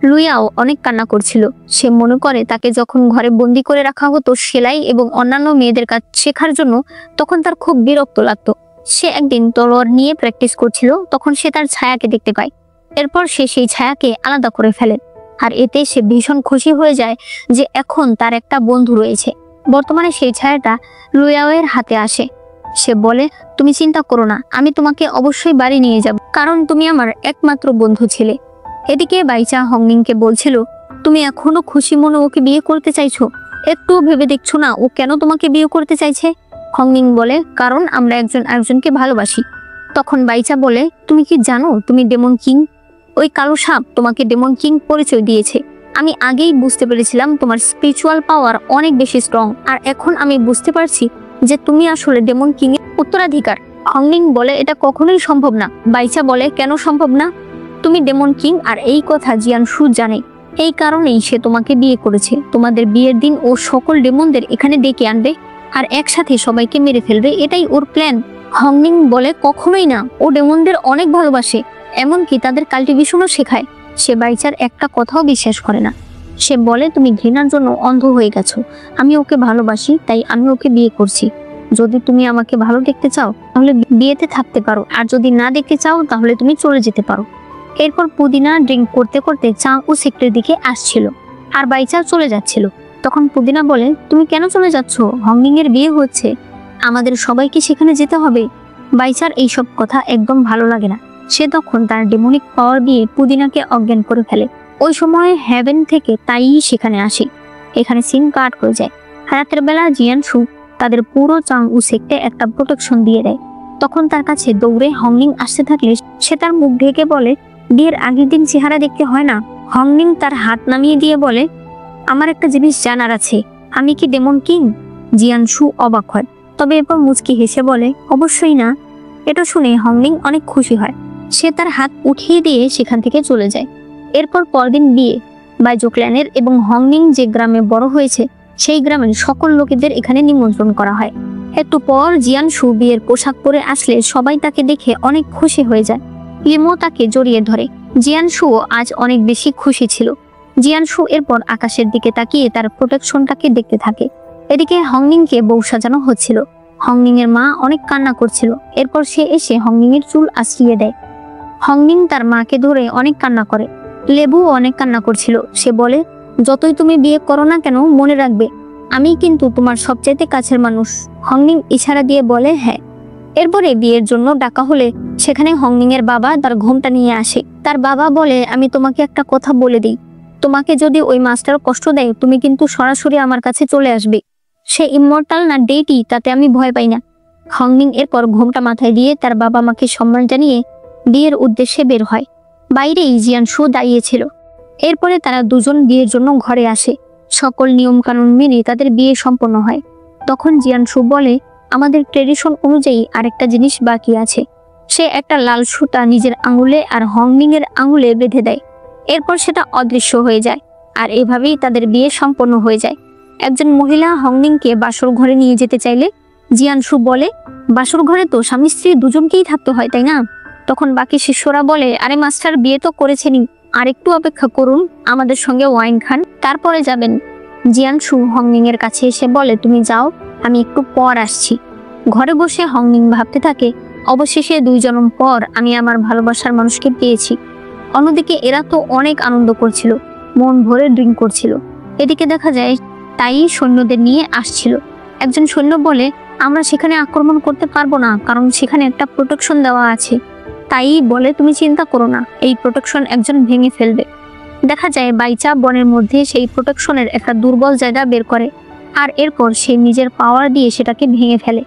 লুইয়াও অনেক কান্না করছিল। সে মনে করে তাকে যখন ঘরে বন্দি করে রাখা হতো সেলাই এবং অন্যান্য মেয়েদের কাজ শেখার জন্য, তখন তার খুব বিরক্ত লাগতো। সে একদিন তলোয়ার নিয়ে প্র্যাকটিস করছিল, তখন সে তার ছায়াকে দেখতে পায়। এরপর সে সেই ছায়াকে আলাদা করে ফেলে, আর এতে সে ভীষণ খুশি হয়ে যায় যে এখন তার একটা বন্ধু রয়েছে। বর্তমানে সেই ছায়াটা লুইয়াও এর হাতে আসে। সে বলে, তুমি চিন্তা করো না, আমি তোমাকে অবশ্যই বাড়ি নিয়ে যাব, কারণ তুমি আমার একমাত্র বন্ধু ছিলে। এদিকে বাইচা হংনিংকে বলছিল, তুমি এখনো খুশি মনে ওকে বিয়ে করতে চাইছো? একটু ভেবে দেখছো না ও কেন তোমাকে বিয়ে করতে চাইছে? হংনিং বলে, কারণ আমরা একজন আরেকজনকে ভালোবাসি। তখন বাইচা বলে, তুমি কি জানো তুমি ডেমন কিং? ওই কালো সাপ তোমাকে ডেমন কিং পরিচয় দিয়েছে। আমি আগেই বুঝতে পেরেছিলাম তোমার স্পিরিচুয়াল পাওয়ার অনেক বেশি স্ট্রং, আর এখন আমি বুঝতে পারছি যে তুমি আসলে ডেমন কিং এর উত্তরাধিকার। হংনিং বলে, এটা কখনোই সম্ভব না। বাইচা বলে, কেন সম্ভব না? তুমি ডেমন কিং, আর এই কথা জিয়ানশু জানে। এই কারণেই সে তোমাকে বিয়ে করেছে। তোমাদের বিয়ের দিন ও সকল ডেমনদের এখানে ডেকে আনবে আর একসাথে সবাইকে মেরে ফেলবে, এটাই ওর প্ল্যান। হংনিং বলে, কখনোই না, ও ডেমনদের অনেক ভালোবাসে, এমনকি তাদের কাল্টিভেশনও শেখায়। সে বাইচার একটা কথাও বিশ্বাস করে না। সে বলে, তুমি ঘৃণার জন্য অন্ধ হয়ে গেছো, আমি ওকে ভালোবাসি, তাই আমি ওকে বিয়ে করছি। যদি তুমি আমাকে ভালো দেখতে চাও তাহলে বিয়েতে থাকতে পারো, আর যদি না দেখতে চাও তাহলে তুমি চলে যেতে পারো। এরপর পুদিনা ড্রিঙ্ক করতে করতে চাং উ সেক্টরের দিকে আসছিল, আর বাইচা চলে যাচ্ছিল। তখন পুদিনা বলে, তুমি কেন চলে যাচ্ছ? হংনিং এর বিয়ে হচ্ছে, আমাদের সবাইকে সেখানে যেতে হবে। বাইচার এইসব কথা একদম ভালো লাগে না। সে তখন তার ডেমনিক পাওয়ার দিয়ে পুদিনাকে অজ্ঞান করে ফেলে। ওই সময় হেভেন থেকে তাই সেখানে আসে। এখানে সিন কাট করে যায়। রাতের বেলা জিয়ানশু তাদের পুরো চাং উ সেক্টে একটা প্রোটেকশন দিয়ে দেয়। তখন তার কাছে দৌড়ে হংনিং আসতে থাকলে সে তার মুখ ঢেকে বলে, বিয়ের আগের দিন চেহারা দেখতে হয় না। হংনিং তার হাত নামিয়ে দিয়ে বলে, আমার একটা জিনিস জানার আছে, আমি কি ডেমন কিং? জিয়ানশু অবাক হয়, তবে এরপর মুচকি হেসে বলে, অবশ্যই না। এটা শুনে হংনিং অনেক খুশি হয়। সে তার হাত উঠিয়ে দিয়ে সেখান থেকে চলে যায়। এরপর পরদিন বিয়ে। বাইজু ক্ল্যানের এবং হংনিং যে গ্রামে বড় হয়েছে সেই গ্রামের সকল লোকেদের এখানে নিমন্ত্রণ করা হয়। একটু পর জিয়ানশু বিয়ের পোশাক পরে আসলে সবাই তাকে দেখে অনেক খুশি হয়ে যায়। লিমো তাকে জড়িয়ে ধরে। জিয়ানশুও আজ অনেক বেশি খুশি ছিল। জিয়ানশু এরপর আকাশের দিকে তাকিয়ে তার প্রোটেকশনটাকে দেখতে থাকে। এদিকে হংনিংকে বউ সাজানো হচ্ছিল। হংনিং এর মা অনেক কান্না করছিল। এরপর সে এসে হংনিং এর চুল আশ্রিয়ে দেয়। হংনিং তার মাকে ধরে অনেক কান্না করে। লেবুও অনেক কান্না করছিল। সে বলে, যতই তুমি বিয়ে করো না কেন, মনে রাখবে আমি কিন্তু তোমার সবচাইতে কাছের মানুষ। হংনিং ইশারা দিয়ে বলে, হ্যাঁ। এরপরে বিয়ের জন্য ডাকা হলে সেখানে হংনিং এর বাবা তার ঘোমটা নিয়ে আসে। তার বাবা বলে, আমি তোমাকে একটা কথা বলে দিই, তোমাকে যদি ওই মাস্টার কষ্ট দেয় তুমি কিন্তু সরাসরি আমার কাছে চলে আসবে। সে ইমমর্টাল না ডেইটি তাতে আমি ভয় পাই না। হংনিং এরপর ঘোমটা মাথায় দিয়ে তার বাবা মাকে সম্মান জানিয়ে বিয়ের উদ্দেশ্যে বের হয়। বাইরেই জিয়ানশু দাঁড়িয়েছিল। এরপরে তারা দুজন বিয়ের জন্য ঘরে আসে। সকল নিয়ম কানুন মেনে তাদের বিয়ে সম্পন্ন হয়। তখন জিয়ানশু বলে, আমাদের ট্রেডিশন অনুযায়ী আরেকটা জিনিস বাকি আছে। সে একটা লাল সুতা নিজের আঙুলে আর হংনিং এর আঙুলে বেঁধে দেয়। এরপর সেটা অদৃশ্য হয়ে যায়। আর এভাবেই তাদের বিয়ে সম্পন্ন হয়ে যায়। একজন মহিলা হংনিংকে বাসর ঘরে নিয়ে যেতে চাইলে জিয়ানশু বলে, বাসর ঘরে তো স্বামী স্ত্রী দুজনকেই থাকতে হয়, তাই না? তখন বাকি শিষ্যরা বলে, আরে মাস্টার, বিয়ে তো করেছেনই, আর একটু অপেক্ষা করুন, আমাদের সঙ্গে ওয়াইন খান, তারপরে যাবেন। জিয়ানশু হংনিং এর কাছে এসে বলে, তুমি যাও, আমি একটু পর আসছি। ঘরে বসে হংনিং ভাবতে থাকে, অবশেষে 2 জন্ম পর আমি আমার ভালোবাসার মানুষকে পেয়েছি। অন্যদিকে এরা তো অনেক আনন্দ করছিল, মন ভরে ড্রিঙ্ক করছিল। এদিকে দেখা যায় তাই সৈন্যদের নিয়ে আসছিল। একজন সৈন্য বলে, আমরা সেখানে আক্রমণ করতে পারবো না, কারণ সেখানে একটা প্রোটেকশন দেওয়া আছে। তাই বলে, তুমি চিন্তা করো না, এই প্রোটেকশন একজন ভেঙে ফেলবে। দেখা যায় বাইচা বনের মধ্যে সেই প্রোটেকশনের একটা দুর্বল জায়গা বের করে, আর এরপর সে নিজের পাওয়ার দিয়ে সেটাকে ভেঙে ফেলে।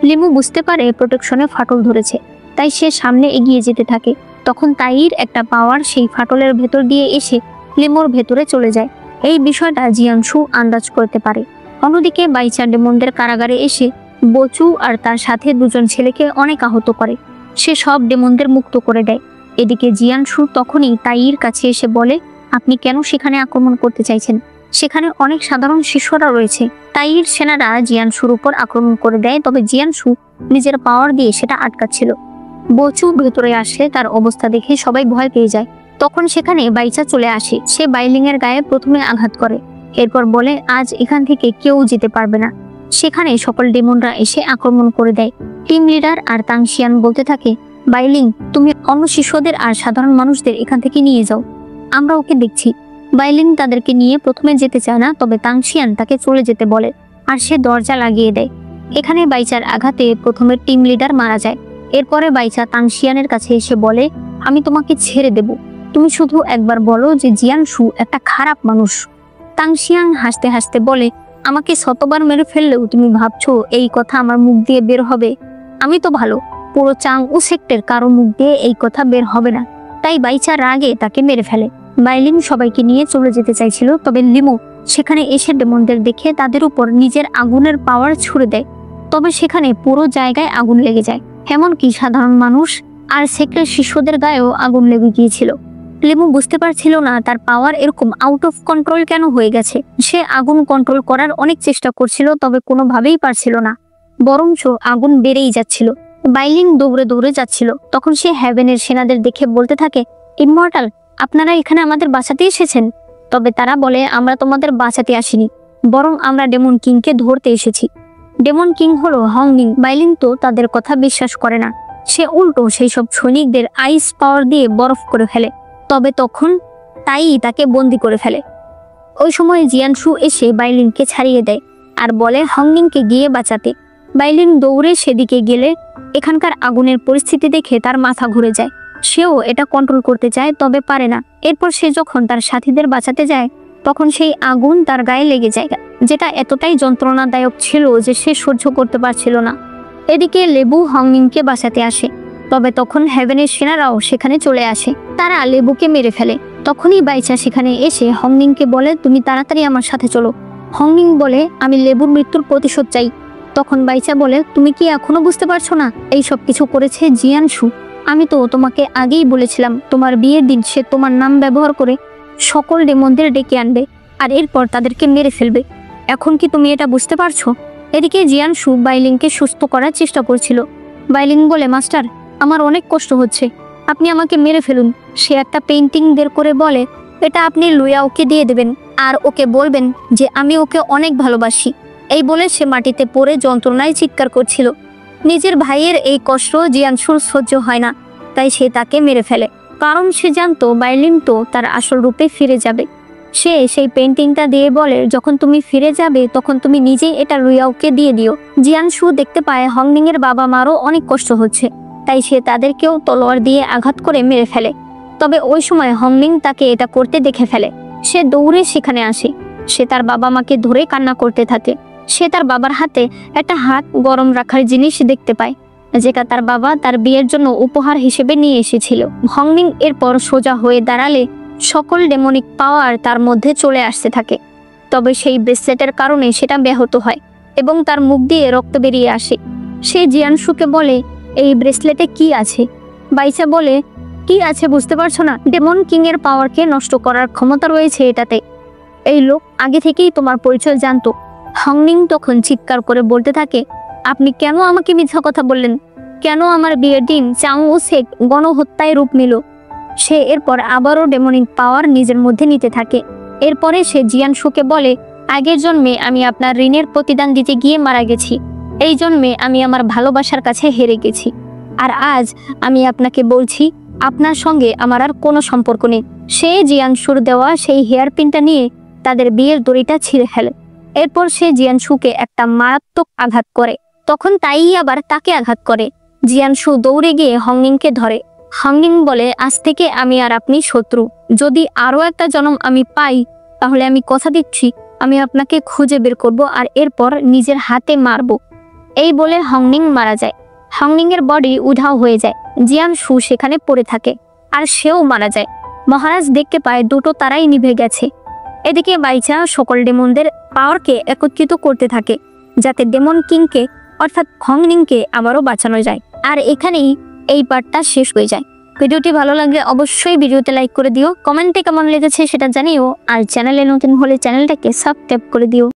লিমু বুঝতে পারে প্রোটেকশনে ফাটল ধরেছে, তাই সে সামনে এগিয়ে যেতে থাকে। তখন তাইর একটা পাওয়ার সেই ফাটলের ভেতর দিয়ে এসে লিমুর ভেতরে চলে যায়। এই বিষয়টা জিয়ানশু আন্দাজ করতে পারে। অন্যদিকে বাইচা ডেমনদের কারাগারে এসে বচু আর তার সাথে 2 জন ছেলেকে অনেক আহত করে। সে সব ডেমনদের মুক্ত করে দেয়। এদিকে জিয়ানশু তখনই তাইর কাছে এসে বলে, আপনি কেন সেখানে আক্রমণ করতে চাইছেন? সেখানে অনেক সাধারণ শিষ্যরা রয়েছে। তাইর সেনারা জিয়ানশুর উপর আক্রমণ করে দেয়, তবে জিয়ানশু নিজের পাওয়ার দিয়ে সেটা আটকাচ্ছিল। বচু ভেতরে আসলে তার অবস্থা দেখে সবাই ভয় পেয়ে যায়। তখন সেখানে বাইচা চলে আসে। সে বাইলিং এর গায়ে প্রথমে আঘাত করে। এরপর বলে, আজ এখান থেকে কেউ যেতে পারবে না। সেখানে সকল ডেমনরা এসে আক্রমণ করে দেয়। টিম লিডার আর তাংশিয়ান বলতে থাকে, বাইলিং, তুমি অন্য শিষ্যদের আর সাধারণ মানুষদের এখান থেকে নিয়ে যাও, আমরা ওকে দেখছি। বাইলিং তাদেরকে নিয়ে প্রথমে যেতে চায় না, তবে তাংশিয়ান তাকে চলে যেতে বলে, আর সে দরজা লাগিয়ে দেয়। এখানে বাইচার আঘাতে প্রথমে টিম লিডার মারা যায়। এরপরে বাইচা তাংশিয়ানের কাছে এসে বলে, আমি তোমাকে ছেড়ে দেব, তুমি শুধু একবার বলো যে জিয়ানশু একটা খারাপ মানুষ। তাংশিয়ান হাসতে হাসতে বলে, আমাকে শতবার মেরে ফেললেও তুমি ভাবছো এই কথা আমার মুখ দিয়ে বের হবে? আমি তো ভালো, পুরো চাংউ সেক্টের কারো মুখ দিয়ে এই কথা বের হবে না। তাই বাইচা রাগে তাকে মেরে ফেলে। বাইলিং সবাইকে নিয়ে চলে যেতে চাইছিল, তবে লিমো সেখানে এসে ডেমনদের দেখে তাদের উপর নিজের আগুনের পাওয়ার ছুড়ে দেয়। তবে সেখানে পুরো জায়গায় আগুন লেগে যায়। এমনকি সাধারণ মানুষ আর সেক্রেট শিষ্যদের গায়েও আগুন লেগে গিয়েছিল। লিমো বুঝতে পারছিল না তার পাওয়ার এরকম আউট অফ কন্ট্রোল কেন হয়ে গেছে। সে আগুন কন্ট্রোল করার অনেক চেষ্টা করছিল, তবে কোনোভাবেই পারছিল না, বরঞ্চ আগুন বেড়েই যাচ্ছিল। বাইলিং দৌড়ে দৌড়ে যাচ্ছিল। তখন সে হেভেনের সেনাদের দেখে বলতে থাকে, ইমমর্টাল, আপনারা এখানে আমাদের বাঁচাতে এসেছেন? তবে তারা বলে, আমরা তোমাদের বাঁচাতে আসিনি, বরং আমরা ডেমন কিংকে ধরতে এসেছি। ডেমন কিং হলো হংনিং। বাইলিং তো তাদের কথা বিশ্বাস করে না। সে উল্টো সেই সব সৈনিকদের আইস পাওয়ার দিয়ে বরফ করে ফেলে। তবে তখন তাই তাকে বন্দি করে ফেলে। ওই সময় জিয়ানশু এসে বাইলিংকে ছাড়িয়ে দেয় আর বলে হংনিংকে গিয়ে বাঁচাতে। বাইলিং দৌড়ে সেদিকে গেলে এখানকার আগুনের পরিস্থিতি দেখে তার মাথা ঘুরে যায়। সেও এটা কন্ট্রোল করতে চায়, তবে পারে না। এরপর সে যখন তার সাথীদের বাঁচাতে যায় তখন সেই আগুন তার গায়ে লেগে যায়, যেটা এতটাই যন্ত্রণাদায়ক ছিল যে সে সহ্য করতে পারছিল না। এদিকে লেবু হংনিংকে বাঁচাতে আসে, তবে তখন হেভেনের সেনারাও সেখানে চলে আসে। তারা লেবুকে মেরে ফেলে। তখনই বাইচা সেখানে এসে হংনিংকে বলে, তুমি তাড়াতাড়ি আমার সাথে চলো, হংনিং বলে, আমি লেবুর মৃত্যুর প্রতিশোধ চাই। তখন বাইচা বলে, তুমি কি এখনো বুঝতে পারছো না এই সব কিছু করেছে জিয়ানশু? আমি তো তোমাকে আগেই বলেছিলাম তোমার বিয়ের দিন সে তোমার নাম ব্যবহার করে সকল ডেমনদের ডেকে আনবে আর এরপর তাদেরকে মেরে ফেলবে। এখন কি তুমি এটা বুঝতে পারছো? এদিকে জিয়ানশু বাইলিংকে সুস্থ করার চেষ্টা করছিল। বাইলিং বলে, মাস্টার, আমার অনেক কষ্ট হচ্ছে, আপনি আমাকে মেরে ফেলুন। সে একটা পেইন্টিং বের করে বলে, এটা আপনি লুয়াওকে দিয়ে দেবেন আর ওকে বলবেন যে আমি ওকে অনেক ভালোবাসি। এই বলে সে মাটিতে পড়ে যন্ত্রণায় চিৎকার করছিল। নিজের ভাইয়ের এই কষ্ট জিয়ানশুর সহ্য হয় না, তাই সে তাকে মেরে ফেলে। কারণ সে জানতো বাইলিং তো তার আসল রূপে ফিরে যাবে। সে সেই পেইন্টিংটা দিয়ে বলে, যখন তুমি ফিরে যাবে তখন তুমি নিজেই এটা লুয়াওকে দিয়ে দিও। জিয়ানশু দেখতে পায় হংনিং এর বাবা মারও অনেক কষ্ট হচ্ছে, তাই সে তাদেরকেও তলোয়ার দিয়ে আঘাত করে মেরে ফেলে। তবে ওই সময় হংনিং তাকে এটা করতে দেখে ফেলে। সে দৌড়ে সেখানে আসে। সে তার বাবা মাকে ধরে কান্না করতে থাকে। সে তার বাবার হাতে একটা হাত গরম রাখার জিনিস দেখতে পায়, যেটা তার বাবা তার বিয়ের জন্য উপহার হিসেবে নিয়ে এসেছিল। হংনিং এরপর সোজা হয়ে দাঁড়ালে সকল ডেমনিক পাওয়ার তার মধ্যে চলে আসতে থাকে। তবে সেই ব্রেসলেটের কারণে সেটা ব্যাহত হয় এবং তার মুখ দিয়ে রক্ত বেরিয়ে আসে। সে জিয়ানশুকে বলে, এই ব্রেসলেটে কি আছে? বাইচা বলে, কি আছে বুঝতে পারছো না? ডেমন কিং এর পাওয়ারকে নষ্ট করার ক্ষমতা রয়েছে এটাতে। এই লোক আগে থেকেই তোমার পরিচয় জানতো। হংনিং তখন চিৎকার করে বলতে থাকে, আপনি কেন আমাকে মিথ্যা কথা বললেন? কেন আমার বিয়ের দিন চাং ও শেখ গণহত্যায় রূপ নিল? সে এরপর আবারও ডেমনিক পাওয়ার নিজের মধ্যে নিতে থাকে। এরপরে সে জিয়ানশুকে বলে, আগের জন্মে আমি আপনার ঋণের প্রতিদান দিতে গিয়ে মারা গেছি। এই জন্মে আমি আমার ভালোবাসার কাছে হেরে গেছি। আর আজ আমি আপনাকে বলছি, আপনার সঙ্গে আমার আর কোনো সম্পর্ক নেই। সে জিয়ানশুর দেওয়া সেই হেয়ার পিনটা নিয়ে তাদের বিয়ের দড়িটা ছিঁড়ে ফেলে। এরপর সে জিয়ানশুকে একটা মারাত্মক আঘাত করে। তখন তাই আবার তাকে আঘাত করে। জিয়ানশু দৌড়ে গিয়ে হংনিংকে ধরে। হংনিং বলে, আজ থেকে আমি আর আপনি শত্রু। যদি আরো একটা জন্ম আমি পাই তাহলে আমি কথা দিচ্ছি আমি আপনাকে খুঁজে বের করব আর এরপর নিজের হাতে মারব। এই বলে হংনিং মারা যায়। হংনিং এর বডি উধাও হয়ে যায়। জিয়ানশু সেখানে পড়ে থাকে আর সেও মারা যায়। মহারাজ দেখতে পায় দুটো তারাই নিভে গেছে। এদিকে বাইচা সকল ডেমনদের পাওয়ারকে একত্রিত করতে থাকে যাতে ডেমন কিংকে অর্থাৎ হংনিংকে আবারও বাঁচানো যায়। আর এখানেই এই পার্টটা শেষ হয়ে যায়। ভিডিওটি ভালো লাগলে অবশ্যই ভিডিওতে লাইক করে দিও, কমেন্টে কেমন লেগেছে সেটা জানিও, আর চ্যানেলে নতুন হলে চ্যানেলটাকে সাবস্ক্রাইব করে দিও।